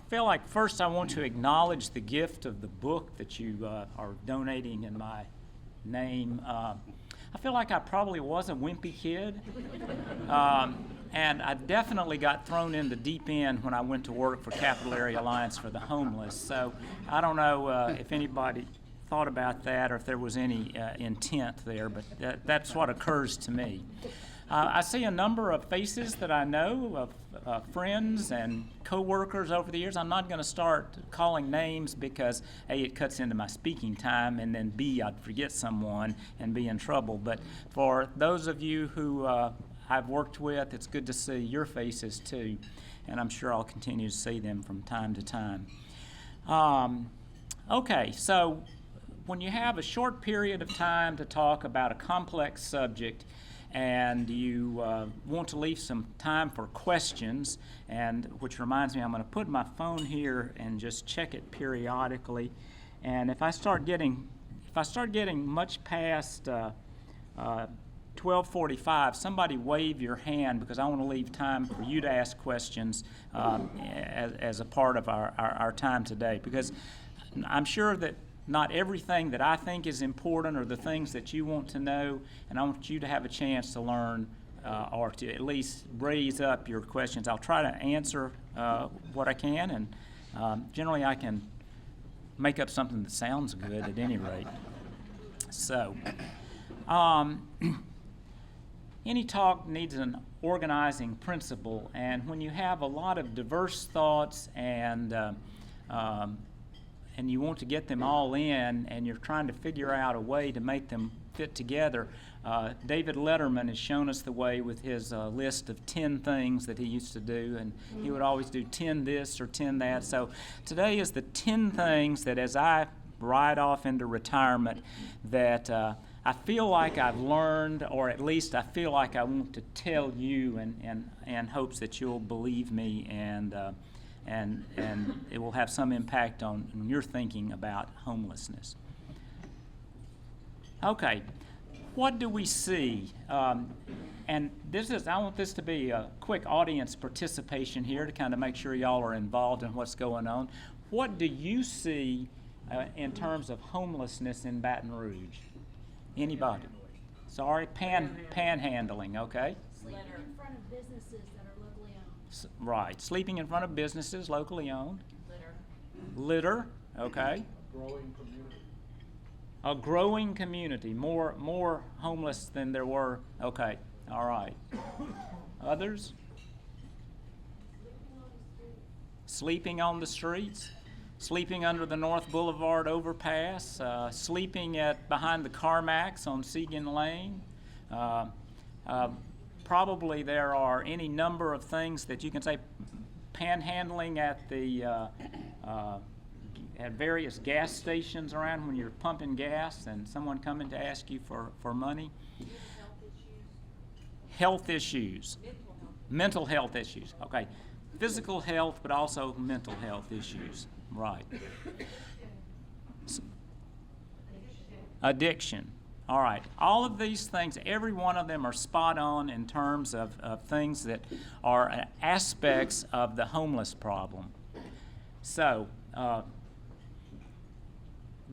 feel like first I want to acknowledge the gift of the book that you are donating in my name. I feel like I probably was a wimpy kid, and I definitely got thrown in the deep end when I went to work for Capital Area Alliance for the Homeless. So I don't know if anybody thought about that or if there was any intent there, but that's what occurs to me. I see a number of faces that I know, of friends and co-workers over the years. I'm not going to start calling names because A, it cuts into my speaking time, and then B, I'd forget someone and be in trouble. But for those of you who I've worked with, it's good to see your faces too, and I'm sure I'll continue to see them from time to time. Okay, so when you have a short period of time to talk about a complex subject, and you want to leave some time for questions, and which reminds me, I'm going to put my phone here and just check it periodically. And if I start getting much past 12:45, somebody wave your hand, because I want to leave time for you to ask questions as a part of our time today, because I'm sure that not everything that I think is important are the things that you want to know, and I want you to have a chance to learn or to at least raise up your questions. I'll try to answer what I can, and generally I can make up something that sounds good at any rate. So, any talk needs an organizing principle, and when you have a lot of diverse thoughts and you want to get them all in, and you're trying to figure out a way to make them fit together. David Letterman has shown us the way with his list of 10 things that he used to do, and he would always do 10 this or 10 that. So today is the 10 things that as I ride off into retirement that I feel like I've learned, or at least I feel like I want to tell you, and hopes that you'll believe me, and it will have some impact on your thinking about homelessness. Okay, what do we see? And I want this to be a quick audience participation here to kind of make sure y'all are involved in what's going on. What do you see in terms of homelessness in Baton Rouge? Anybody? Sorry, panhandling, okay? Sleeping in front of businesses that are locally owned. Right, sleeping in front of businesses locally owned. Litter. Okay. Growing community. A growing community, more homeless than there were. Okay, all right. Others? Sleeping on the streets. Sleeping under the North Boulevard overpass, sleeping behind the CarMax on Seguin Lane. Probably there are any number of things that you can say. Panhandling at various gas stations around when you're pumping gas and someone coming to ask you for money. Health issues. Mental health issues. Okay. Physical health, but also mental health issues. Right. Addiction. All right. All of these things, every one of them are spot on in terms of things that are aspects of the homeless problem. So,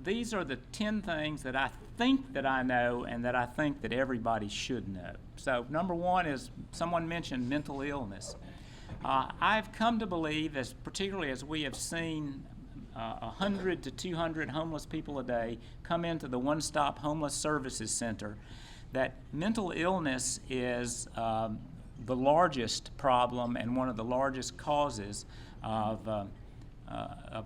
these are the 10 things that I think that I know and that I think that everybody should know. So, number one is, someone mentioned mental illness. I've come to believe, particularly as we have seen 100 to 200 homeless people a day come into the One Stop Homeless Services Center, that mental illness is the largest problem and one of the largest causes of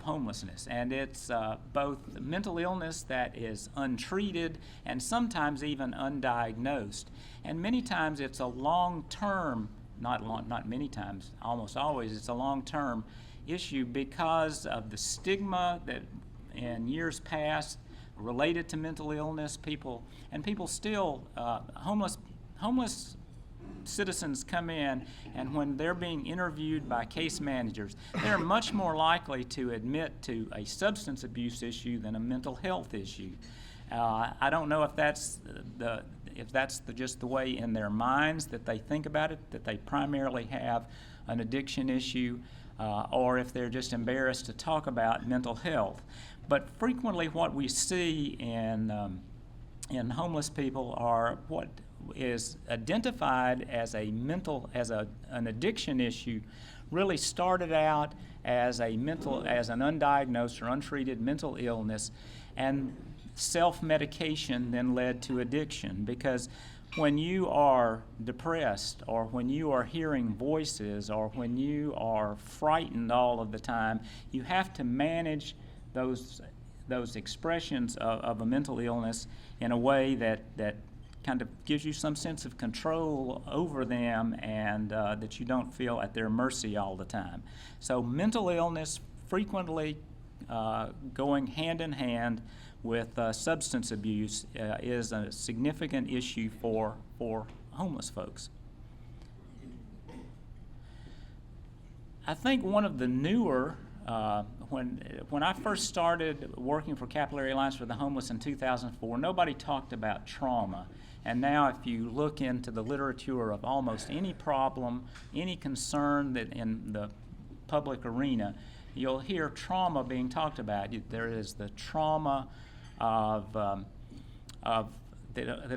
homelessness. And it's both mental illness that is untreated and sometimes even undiagnosed. And many times it's a long-term, not many times, almost always, it's a long-term issue because of the stigma that in years past related to mental illness. People still, homeless citizens come in, and when they're being interviewed by case managers, they're much more likely to admit to a substance abuse issue than a mental health issue. I don't know if that's just the way in their minds that they think about it, that they primarily have an addiction issue. or if they're just embarrassed to talk about mental health. But frequently what we see in homeless people are what is identified as an addiction issue really started out as an undiagnosed or untreated mental illness, and self-medication then led to addiction. Because when you are depressed, or when you are hearing voices, or when you are frightened all of the time, you have to manage those expressions of a mental illness in a way that kind of gives you some sense of control over them, and that you don't feel at their mercy all the time. So mental illness frequently going hand in hand with substance abuse is a significant issue for homeless folks. I think one of the newer, when I first started working for Capillary Alliance for the Homeless in 2004, nobody talked about trauma. And now if you look into the literature of almost any problem, any concern that in the public arena, you'll hear trauma being talked about. There is the trauma that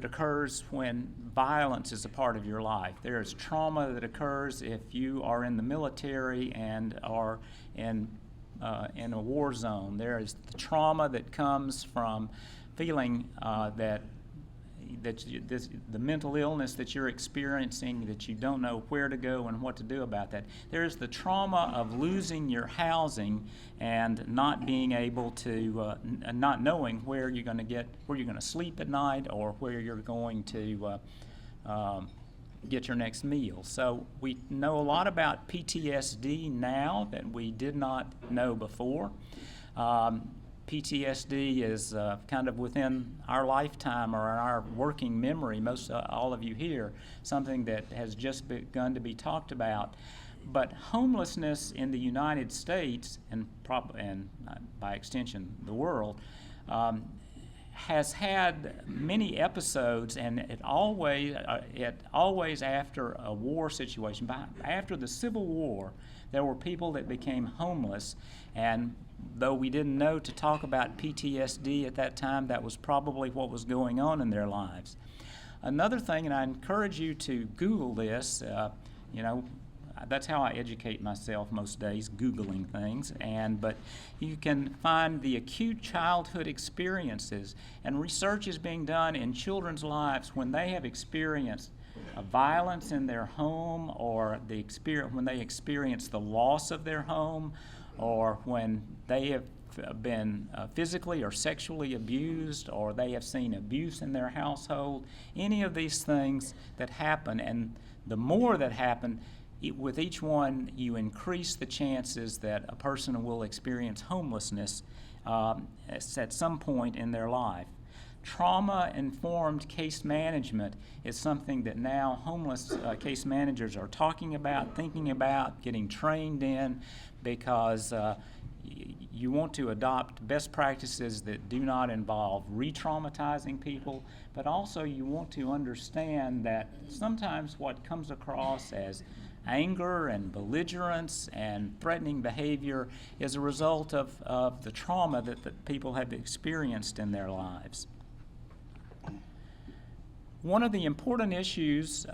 occurs when violence is a part of your life. There is trauma that occurs if you are in the military and are in a war zone. There is the trauma that comes from feeling that the mental illness that you're experiencing, that you don't know where to go and what to do about that. There's the trauma of losing your housing and not being able to, not knowing where you're going to sleep at night, or where you're going to get your next meal. So we know a lot about PTSD now that we did not know before. PTSD is kind of within our lifetime or our working memory, all of you here, something that has just begun to be talked about. But homelessness in the United States, and by extension the world, has had many episodes, and it always after a war situation. After the Civil War, there were people that became homeless, and though we didn't know to talk about PTSD at that time, that was probably what was going on in their lives. Another thing, and I encourage you to Google this, that's how I educate myself most days, Googling things, but you can find the acute childhood experiences, and research is being done in children's lives when they have experienced violence in their home, or when they experience the loss of their home, or when they have been physically or sexually abused, or they have seen abuse in their household. Any of these things that happen, and the more that happen, with each one you increase the chances that a person will experience homelessness at some point in their life. Trauma-informed case management is something that now homeless case managers are talking about, thinking about, getting trained in, because you want to adopt best practices that do not involve re-traumatizing people, but also you want to understand that sometimes what comes across as anger and belligerence and threatening behavior is a result of the trauma that people have experienced in their lives. One of the important issues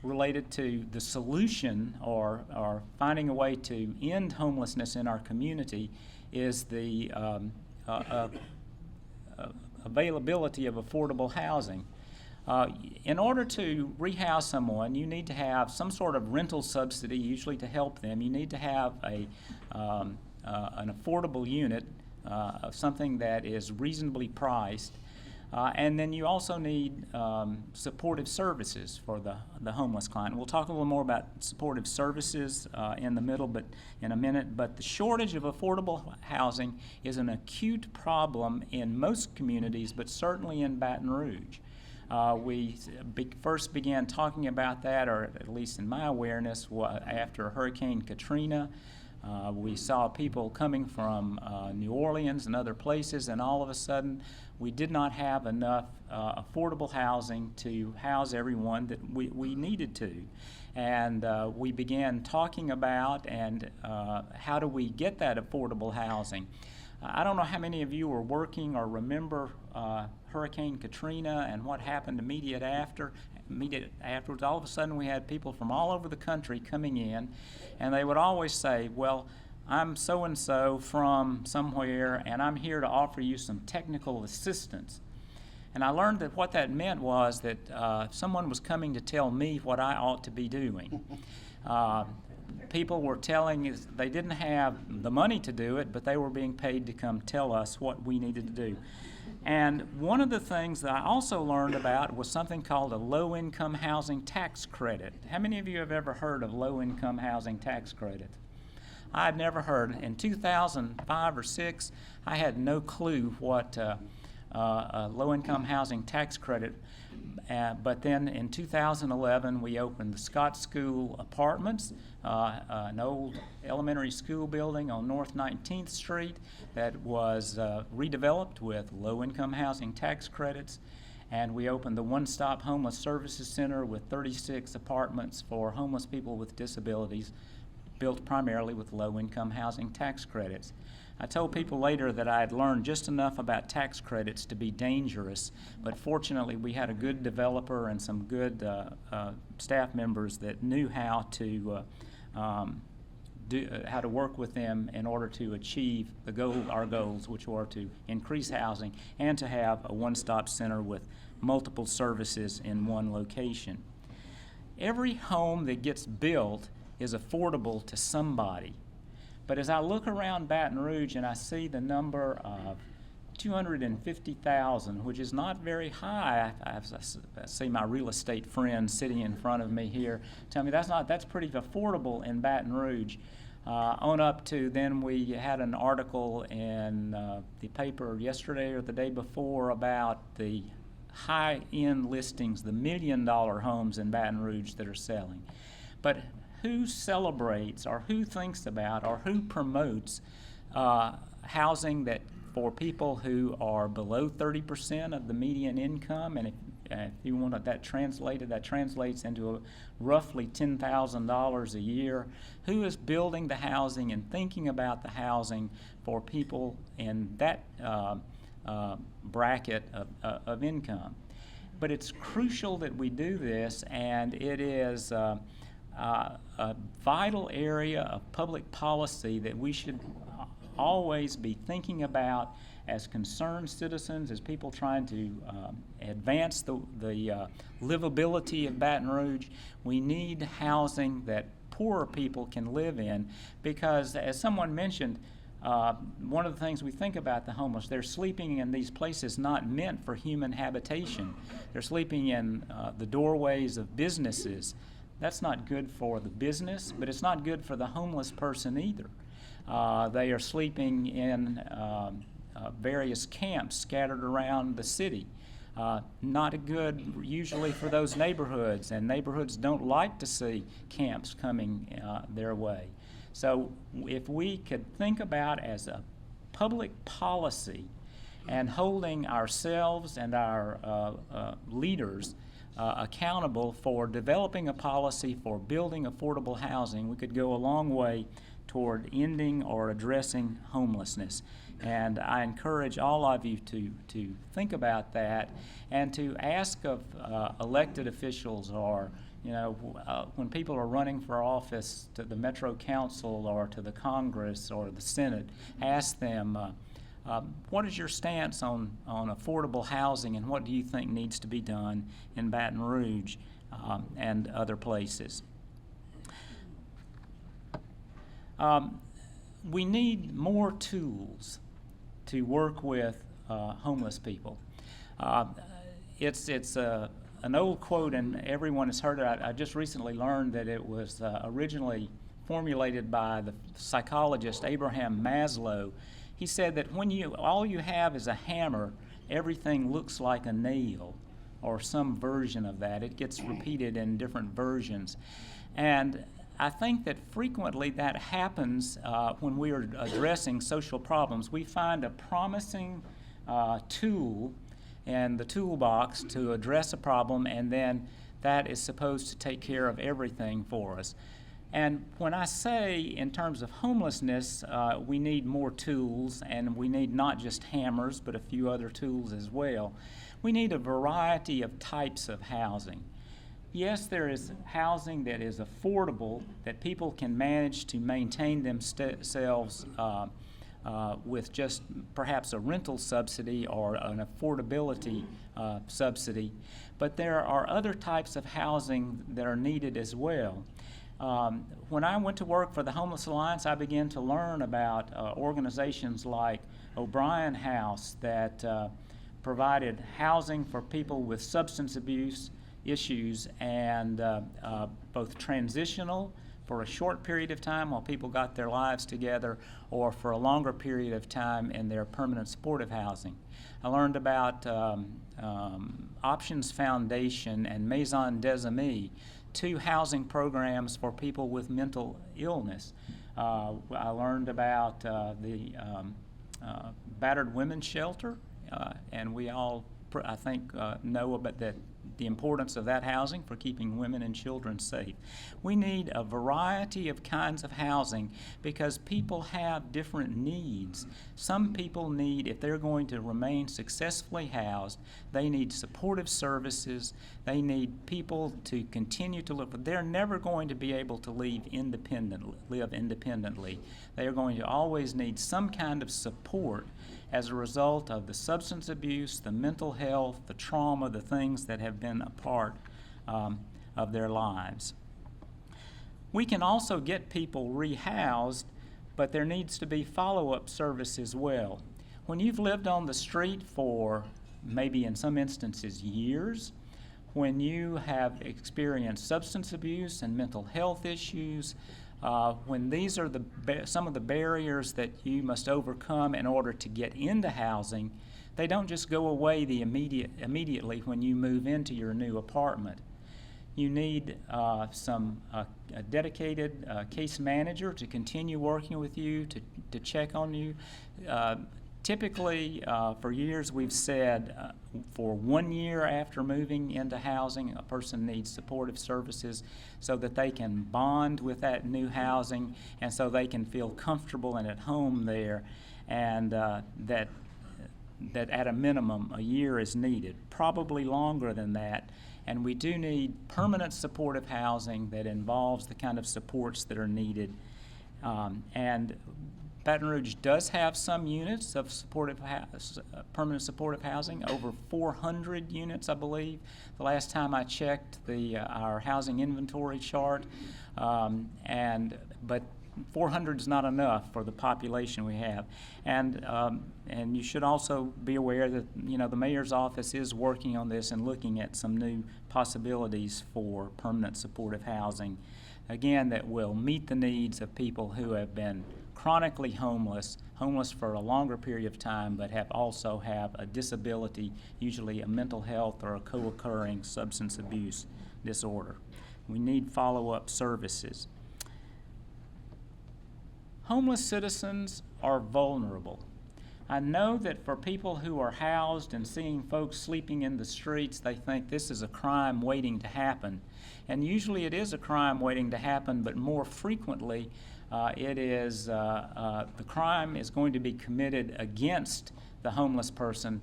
related to the solution or finding a way to end homelessness in our community is the availability of affordable housing. In order to rehouse someone, you need to have some sort of rental subsidy, usually to help them. You need to have an affordable unit, something that is reasonably priced. And then you also need supportive services for the homeless client. We'll talk a little more about supportive services in a minute, but the shortage of affordable housing is an acute problem in most communities, but certainly in Baton Rouge. We first began talking about that, or at least in my awareness, after Hurricane Katrina. We saw people coming from New Orleans and other places, and all of a sudden we did not have enough affordable housing to house everyone that we needed to. And we began talking about how do we get that affordable housing. I don't know how many of you were working or remember Hurricane Katrina and what happened immediate afterwards. All of a sudden we had people from all over the country coming in, and they would always say, well, I'm so-and-so from somewhere, and I'm here to offer you some technical assistance. And I learned that what that meant was that someone was coming to tell me what I ought to be doing. People were telling us they didn't have the money to do it, but they were being paid to come tell us what we needed to do. And one of the things that I also learned about was something called a low-income housing tax credit. How many of you have ever heard of low-income housing tax credit? I had never heard. In 2005 or 6, I had no clue what a low-income housing tax credit. But then in 2011, we opened the Scott School Apartments, an old elementary school building on North 19th Street that was redeveloped with low-income housing tax credits. And we opened the One Stop Homeless Services Center with 36 apartments for homeless people with disabilities, built primarily with low-income housing tax credits. I told people later that I had learned just enough about tax credits to be dangerous, but fortunately we had a good developer and some good staff members that knew how to work with them in order to achieve our goals, which were to increase housing and to have a one-stop center with multiple services in one location. Every home that gets built is affordable to somebody. But as I look around Baton Rouge and I see the number of 250,000, which is not very high, I see my real estate friend sitting in front of me here tell me that's pretty affordable in Baton Rouge. On up to then we had an article in the paper yesterday or the day before about the high-end listings, the $1 million homes in Baton Rouge that are selling. But who celebrates or who thinks about or who promotes housing that for people who are below 30% of the median income? And if you want that translated, that translates into roughly $10,000 a year. Who is building the housing and thinking about the housing for people in that bracket of income? But it's crucial that we do this, and it is a vital area of public policy that we should always be thinking about as concerned citizens, as people trying to advance the livability of Baton Rouge. We need housing that poorer people can live in because, as someone mentioned, one of the things we think about the homeless, they're sleeping in these places not meant for human habitation. They're sleeping in the doorways of businesses. That's not good for the business, but it's not good for the homeless person either. They are sleeping in various camps scattered around the city. Not good usually for those neighborhoods, and neighborhoods don't like to see camps coming their way. So if we could think about as a public policy and holding ourselves and our leaders accountable for developing a policy for building affordable housing, we could go a long way toward ending or addressing homelessness. And I encourage all of you to think about that and to ask of elected officials or when people are running for office to the Metro Council or to the Congress or the Senate, ask them, what is your stance on affordable housing and what do you think needs to be done in Baton Rouge and other places? We need more tools to work with homeless people. It's an old quote, and everyone has heard it. I just recently learned that it was originally formulated by the psychologist Abraham Maslow. He said that when all you have is a hammer, everything looks like a nail, or some version of that. It gets repeated in different versions. And I think that frequently that happens when we are addressing social problems. We find a promising tool in the toolbox to address a problem, and then that is supposed to take care of everything for us. And when I say in terms of homelessness, we need more tools, and we need not just hammers, but a few other tools as well. We need a variety of types of housing. Yes, there is housing that is affordable, that people can manage to maintain themselves with just perhaps a rental subsidy or an affordability subsidy. But there are other types of housing that are needed as well. When I went to work for the Homeless Alliance, I began to learn about organizations like O'Brien House that provided housing for people with substance abuse issues, and both transitional for a short period of time while people got their lives together, or for a longer period of time in their permanent supportive housing. I learned about Options Foundation and Maison des Amis, two housing programs for people with mental illness. I learned about the Battered Women's Shelter, and we all, I think, know about the importance of that housing for keeping women and children safe. We need a variety of kinds of housing because people have different needs. Some people need, if they're going to remain successfully housed, they need supportive services, they need people to continue to live, but they're never going to be able to live independently. They are going to always need some kind of support as a result of the substance abuse, the mental health, the trauma, the things that have been a part of their lives. We can also get people rehoused, but there needs to be follow-up service as well. When you've lived on the street for maybe in some instances years, when you have experienced substance abuse and mental health issues, when these are some of the barriers that you must overcome in order to get into housing, they don't just go away immediately when you move into your new apartment. You need a dedicated case manager to continue working with you, to check on you. Typically, for years we've said for 1 year after moving into housing, a person needs supportive services so that they can bond with that new housing and so they can feel comfortable and at home there, and that at a minimum a year is needed, probably longer than that. And we do need permanent supportive housing that involves the kind of supports that are needed. And Baton Rouge does have some units of permanent supportive housing, over 400 units, I believe, the last time I checked our housing inventory chart. But 400 is not enough for the population we have. And you should also be aware that the mayor's office is working on this and looking at some new possibilities for permanent supportive housing, again, that will meet the needs of people who have been chronically homeless for a longer period of time, but also have a disability, usually a mental health or a co-occurring substance abuse disorder. We need follow-up services. Homeless citizens are vulnerable. I know that for people who are housed and seeing folks sleeping in the streets, they think this is a crime waiting to happen. And usually it is a crime waiting to happen, but more frequently the crime is going to be committed against the homeless person.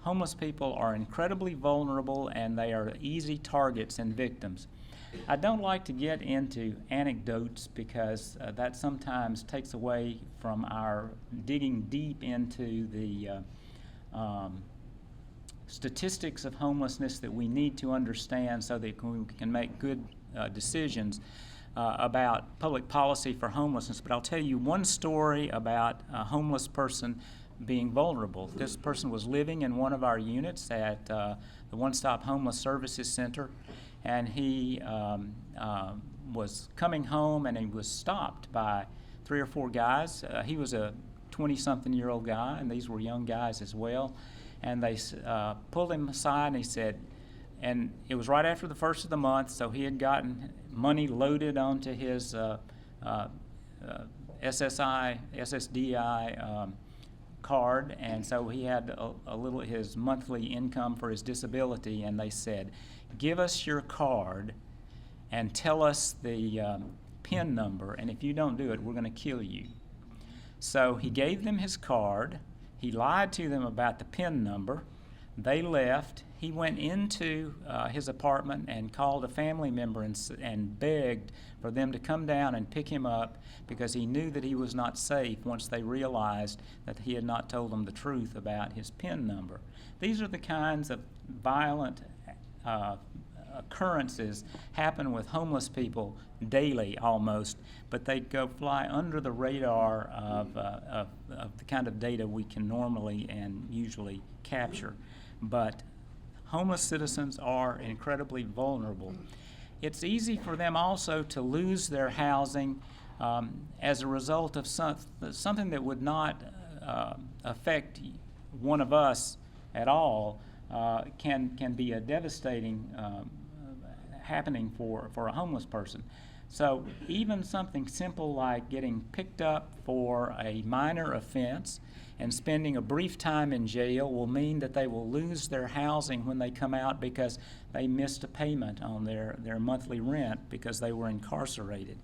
Homeless people are incredibly vulnerable, and they are easy targets and victims. I don't like to get into anecdotes because that sometimes takes away from our digging deep into the statistics of homelessness that we need to understand so that we can make good decisions about public policy for homelessness. But I'll tell you one story about a homeless person being vulnerable. This person was living in one of our units at the One Stop Homeless Services Center, and he was coming home, and he was stopped by 3 or 4 guys. He was a 20-something-year-old guy, and these were young guys as well. And they pulled him aside, and he said, and it was right after the first of the month, so he had gotten money loaded onto his SSDI card, and so he had a little his monthly income for his disability, and they said, "Give us your card and tell us the PIN number, and if you don't do it, we're going to kill you." So he gave them his card. He lied to them about the PIN number. They left. He went into his apartment and called a family member and begged for them to come down and pick him up, because he knew that he was not safe once they realized that he had not told them the truth about his PIN number. These are the kinds of violent occurrences happen with homeless people daily almost, but they go fly under the radar of the kind of data we can normally and usually capture. But homeless citizens are incredibly vulnerable. It's easy for them also to lose their housing as a result of something that would not affect one of us at all, can be a devastating happening for a homeless person. So even something simple like getting picked up for a minor offense and spending a brief time in jail will mean that they will lose their housing when they come out because they missed a payment on their monthly rent because they were incarcerated.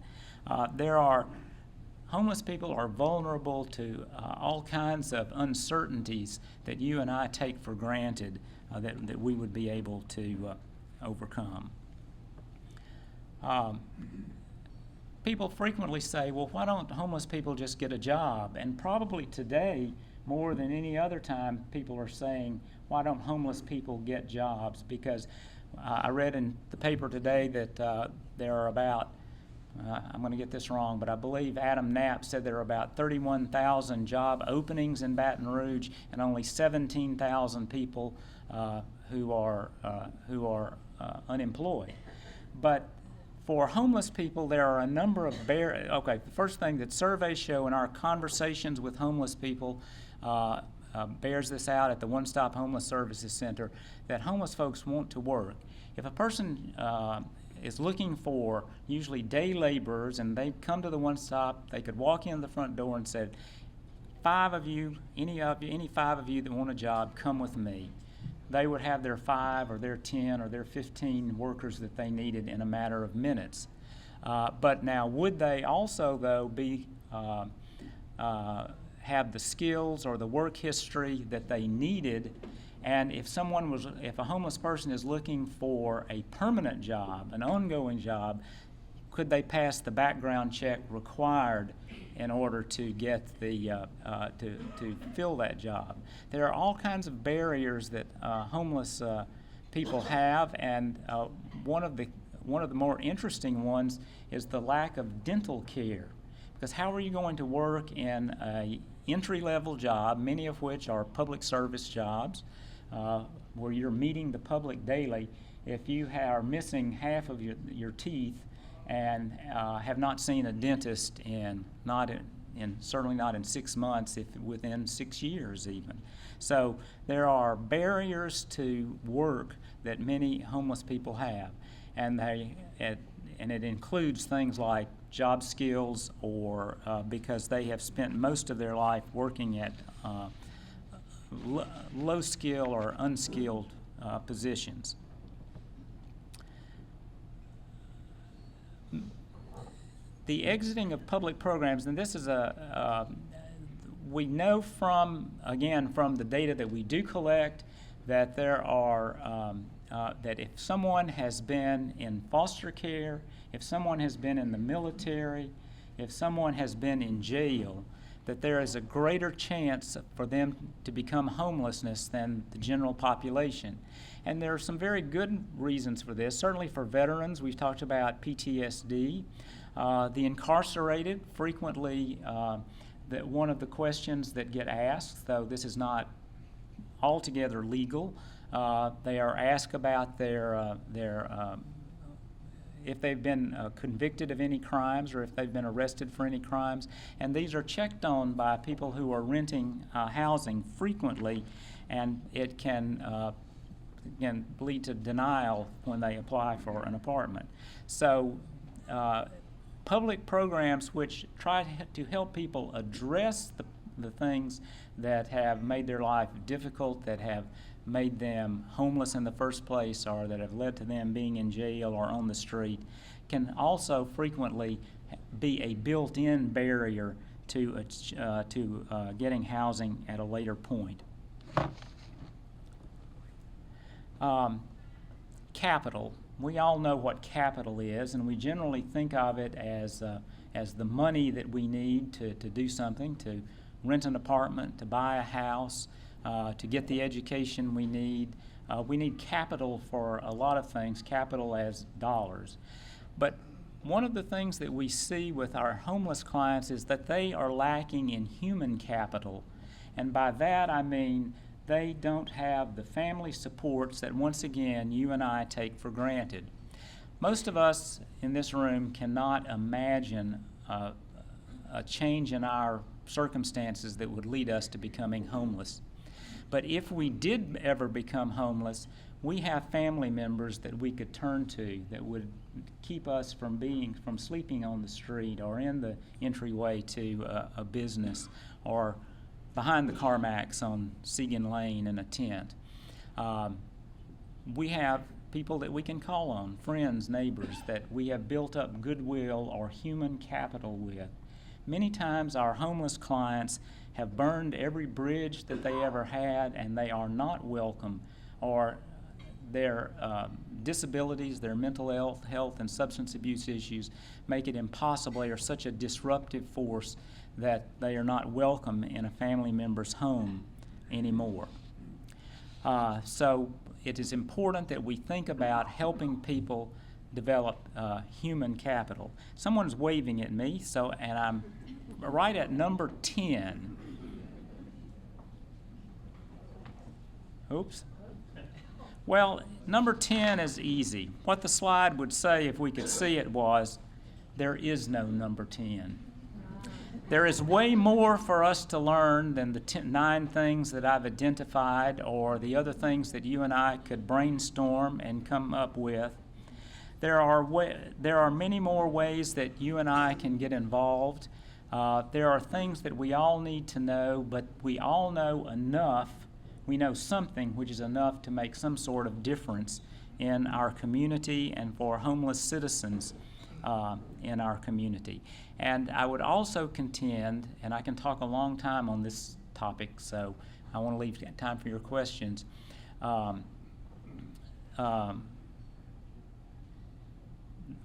Homeless people are vulnerable to all kinds of uncertainties that you and I take for granted that we would be able to overcome. People frequently say, well, why don't homeless people just get a job? And probably today, more than any other time, people are saying, why don't homeless people get jobs? Because I read in the paper today that there are about, I'm going to get this wrong, but I believe Adam Knapp said there are about 31,000 job openings in Baton Rouge and only 17,000 people who are unemployed. But for homeless people, there are a number of barriers. Okay, the first thing that surveys show in our conversations with homeless people bears this out at the One Stop Homeless Services Center, that homeless folks want to work. If a person is looking for usually day laborers and they come to the One Stop, they could walk in the front door and say, any 5 of you that want a job, come with me. They would have their 5 or their 10 or their 15 workers that they needed in a matter of minutes. But now, would they also, though, have the skills or the work history that they needed? And if a homeless person is looking for a permanent job, an ongoing job, could they pass the background check required in order to get to fill that job? There are all kinds of barriers that homeless people have, and one of the more interesting ones is the lack of dental care. Because how are you going to work in a entry-level job, many of which are public service jobs, where you're meeting the public daily, if you are missing half of your teeth and have not seen a dentist certainly not in 6 months, if within 6 years even. So there are barriers to work that many homeless people have, and it includes things like job skills or because they have spent most of their life working at low skill or unskilled positions. The exiting of public programs, and this is we know from the data that we do collect that there are, that if someone has been in foster care, if someone has been in the military, if someone has been in jail, that there is a greater chance for them to become homelessness than the general population. And there are some very good reasons for this. Certainly for veterans, we've talked about PTSD. The incarcerated, frequently that one of the questions that get asked, though this is not altogether legal, they are asked about their if they've been convicted of any crimes or if they've been arrested for any crimes, and these are checked on by people who are renting housing frequently, and it can lead to denial when they apply for an apartment. So public programs which try to help people address the things that have made their life difficult, that have made them homeless in the first place, or that have led to them being in jail or on the street, can also frequently be a built-in barrier to getting housing at a later point. Capital. We all know what capital is, and we generally think of it as the money that we need to do something, to rent an apartment, to buy a house, to get the education we need. We need capital for a lot of things, capital as dollars. But one of the things that we see with our homeless clients is that they are lacking in human capital. And by that I mean they don't have the family supports that, once again, you and I take for granted. Most of us in this room cannot imagine a change in our circumstances that would lead us to becoming homeless. But if we did ever become homeless, we have family members that we could turn to that would keep us from sleeping on the street or in the entryway to a business or behind the Carmax on Segan Lane in a tent. We have people that we can call on, friends, neighbors, that we have built up goodwill or human capital with. Many times our homeless clients have burned every bridge that they ever had, and they are not welcome, or their disabilities, their mental health and substance abuse issues make it impossible. They are such a disruptive force that they are not welcome in a family member's home anymore. So it is important that we think about helping people develop human capital. Someone's waving at me, and I'm right at number 10. Oops. Well, number 10 is easy. What the slide would say if we could see it was, there is no number 10. There is way more for us to learn than the 9 things that I've identified or the other things that you and I could brainstorm and come up with. There are many more ways that you and I can get involved. There are things that we all need to know, but we all know enough. We know something which is enough to make some sort of difference in our community and for homeless citizens in our community. And I would also contend, and I can talk a long time on this topic, so I want to leave time for your questions.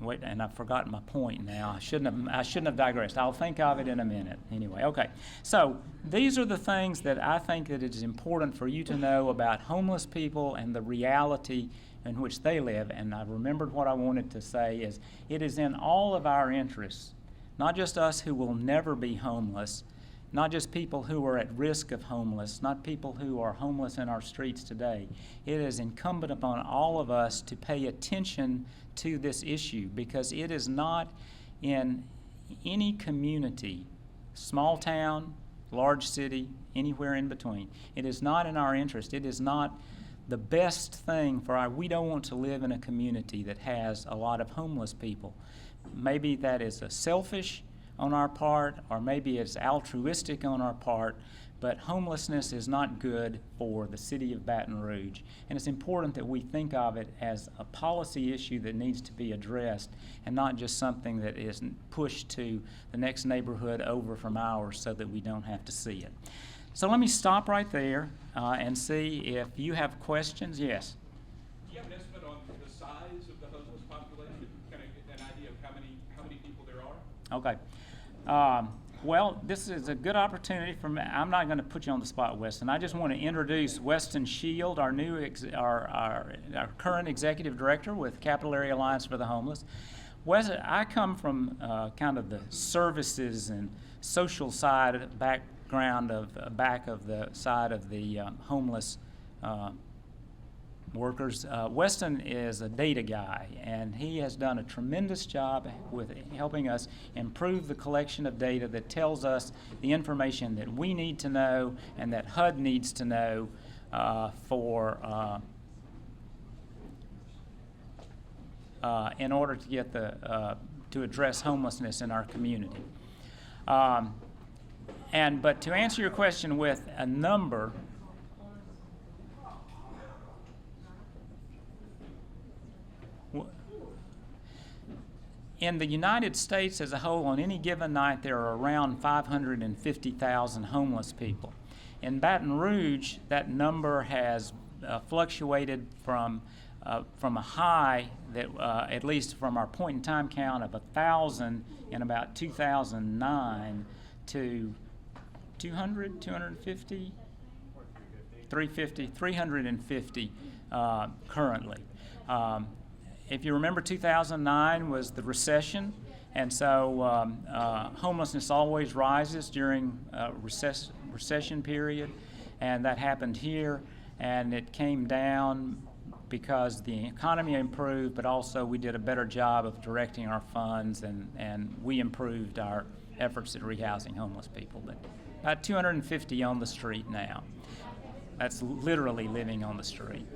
Wait, and I've forgotten my point now. I shouldn't have digressed. I'll think of it in a minute. Anyway, okay. So these are the things that I think that it is important for you to know about homeless people and the reality in which they live. And I remembered what I wanted to say is it is in all of our interests, not just us who will never be homeless, not just people who are at risk of homeless, not people who are homeless in our streets today. It is incumbent upon all of us to pay attention to this issue, because it is not in any community, small town, large city, anywhere in between. It is not in our interest. It is not the best thing for we don't want to live in a community that has a lot of homeless people. Maybe that is selfish on our part, or maybe it's altruistic on our part, but homelessness is not good for the city of Baton Rouge. And it's important that we think of it as a policy issue that needs to be addressed, and not just something that is pushed to the next neighborhood over from ours so that we don't have to see it. So let me stop right there and see if you have questions. Yes? Do you have an estimate on the size of the homeless population? Kind of get an idea of how many people there are? Okay. Well, this is a good opportunity for me. I'm not going to put you on the spot, Weston. I just want to introduce Weston Shield, our our current executive director with Capital Area Alliance for the Homeless. I come from kind of the services and social side background of back of the side of the homeless workers. Weston is a data guy, and he has done a tremendous job with helping us improve the collection of data that tells us the information that we need to know and that HUD needs to know in order to get the to address homelessness in our community. But to answer your question with a number, in the United States as a whole, on any given night, there are around 550,000 homeless people. In Baton Rouge, that number has fluctuated from a high that, at least from our point in time count of 1,000 in about 2009 to 200, 250, 350 currently. If you remember, 2009 was the recession, and so homelessness always rises during recession period, and that happened here, and it came down because the economy improved, but also we did a better job of directing our funds, and we improved our efforts at rehousing homeless people. But about 250 on the street now. That's literally living on the street.